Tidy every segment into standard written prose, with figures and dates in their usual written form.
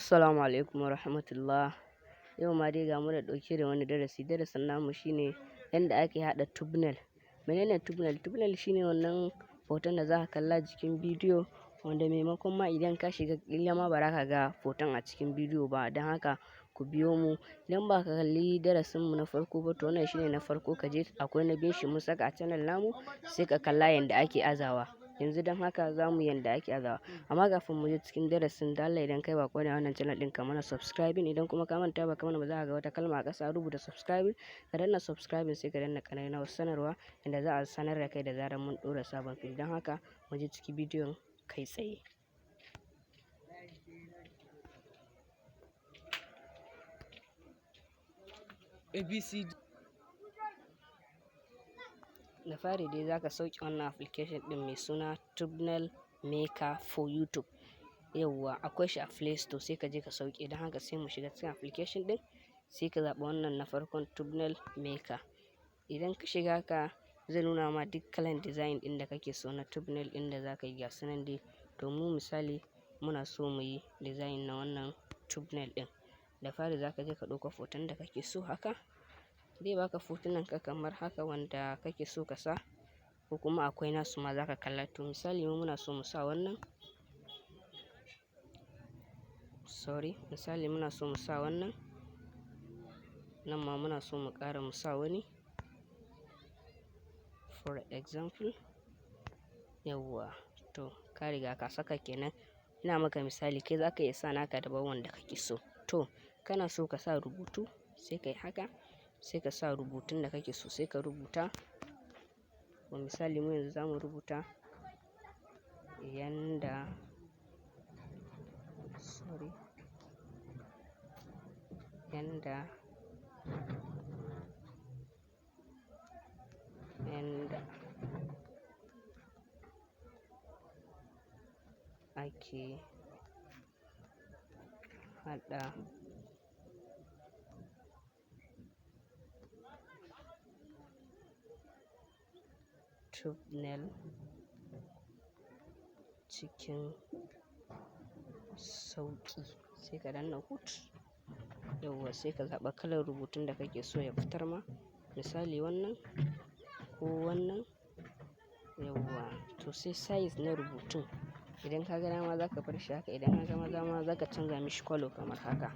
Assalamu alaikum wa rahmatullah. Yau ma dai ga mu da ɗauke da wani darasi. Darasin namu shine yadda ake haɗa thumbnail. Menene thumbnail? Thumbnail shine wannan hoton da za ka kalla jikin bidiyo, wanda maimakon ma idan ka shiga ƙila ma ba za ka ga hoton a cikin bidiyo ba. Don haka ku biyo mu. Idan ba ka kalli darasin mu na farko ba, to wannan shine na farko. Ka je akwai na bin shi mun saka a channel namu, sai ka kalla yadda ake azawa. Yanzu don haka za mu yi yadda ake azawa. Amma kafin mu je cikin darasin, da Allah idan kai ba ne a wannan channel ɗin, ka mana subscribing. Idan kuma ka manta ba ka mana ba, za ka ga wata kalma a ƙasa rubuta subscribing. Ka danna subscribing, sai ka danna ƙararrawar sanarwa inda za a sanar da kai da zarar mun ɗora sabon fili. Don haka mu je cikin bidiyon kai tsaye. ABC. Da fari dai za ka sauke wannan application ɗin mai suna Thumbnail Maker for YouTube. Yauwa akwai shi a Play Store, sai ka je ka sauke. Don haka sai mu shiga cikin application ɗin, sai ka zaɓi wannan na farkon Thumbnail Maker. Idan ka shiga ka zai nuna ma duk kalan design ɗin da kake so na thumbnail ɗin da za ka yi. Gasu nan dai, to mu misali muna so mu yi design na wannan thumbnail ɗin. Da fari za ka je ka ɗauka hoton da kake so haka. Zai baka hotunan ka kamar haka wanda kake so ka sa, ko kuma akwai nasu ma za ka kalla. To misali mu muna so mu sa wannan. Misali muna so mu sa wannan. Nan ma muna so mu ƙara mu sa wani. For example, yauwa to ka riga ka saka kenan. Ina maka misali, kai za ka iya sa naka daban wanda kake so. To kana so ka sa rubutu, sai ka yi haka, sai ka sa rubutun da kake so, sai ka rubuta. To misali mu yanzu za mu rubuta yanda ake haɗa thumbnail cikin sauƙi. Sai ka danna hut. Yauwa sai ka zaɓa kalar rubutun da kake so ya fitar ma. Misali wannan ko wannan. Yauwa to sai size na rubutun. Idan ka ga dama za ka bar shi haka. Idan ka ga dama za ka canza mishi color kamar haka.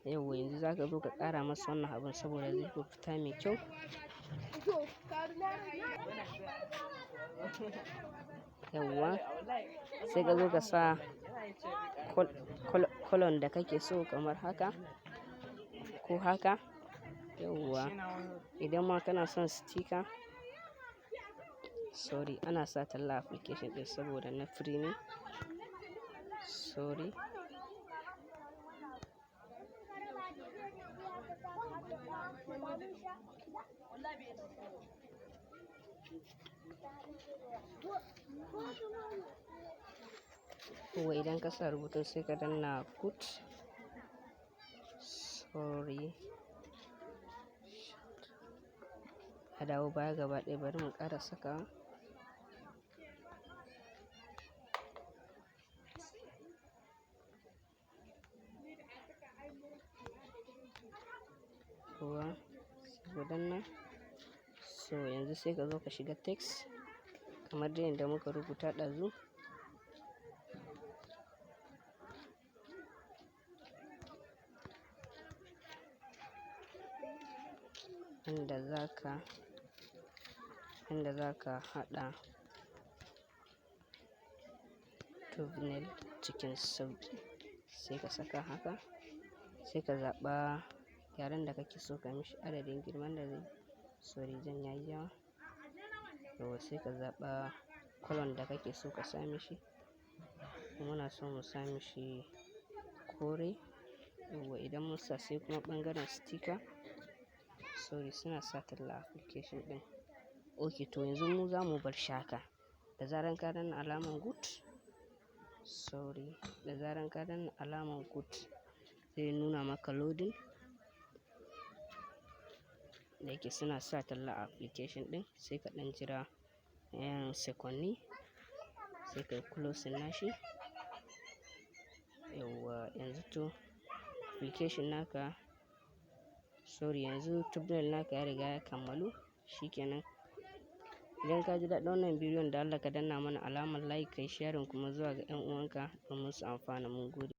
Yauwa yanzu za ka zo ka ƙara masa wannan abun saboda zai fi fita mai kyau. Yauwa sai ka zo ka sa color da kake so kamar haka ko haka. Yauwa idan ma kana son sticker, ana sa talla application ɗin saboda na free ne. Yauwa idan ka sa rubutun sai ka danna hut. A dawo baya gaba ɗaya, bari mu ƙara saka. Yauwa sai ka danna. So yanzu sai ka zo ka shiga text kamar dai yadda muka rubuta ɗazu. Inda za ka haɗa thumbnail cikin sauƙi, sai ka saka haka. Sai ka zaɓa yaren da kake so ka mishi, adadin girman da zai jan yayi yawa. Yauwa sai ka zaɓa color da kake so ka sa mishi. Muna so mu sa mishi kore. Yauwa idan mun sa, sai kuma ɓangaren sticker. Suna sa talla application ɗin. Okay to yanzu mu za mu bar shi haka. Da zaran ka danna alamar good. Da zaran ka danna alamar good, zai nuna maka loading. Da yake suna sa talla application ɗin, sai ka ɗan jira seconni, sai ka yi closing nashi. Yauwa yanzu to application naka, sorry yanzu thumbnail naka ya riga ya kammalu. Shikenan. Idan ka ji daɗin wannan bidiyon da Allah ka danna mana alamar like, kai sharing kuma zuwa ga 'yan uwanka domin su amfana. Mun gode.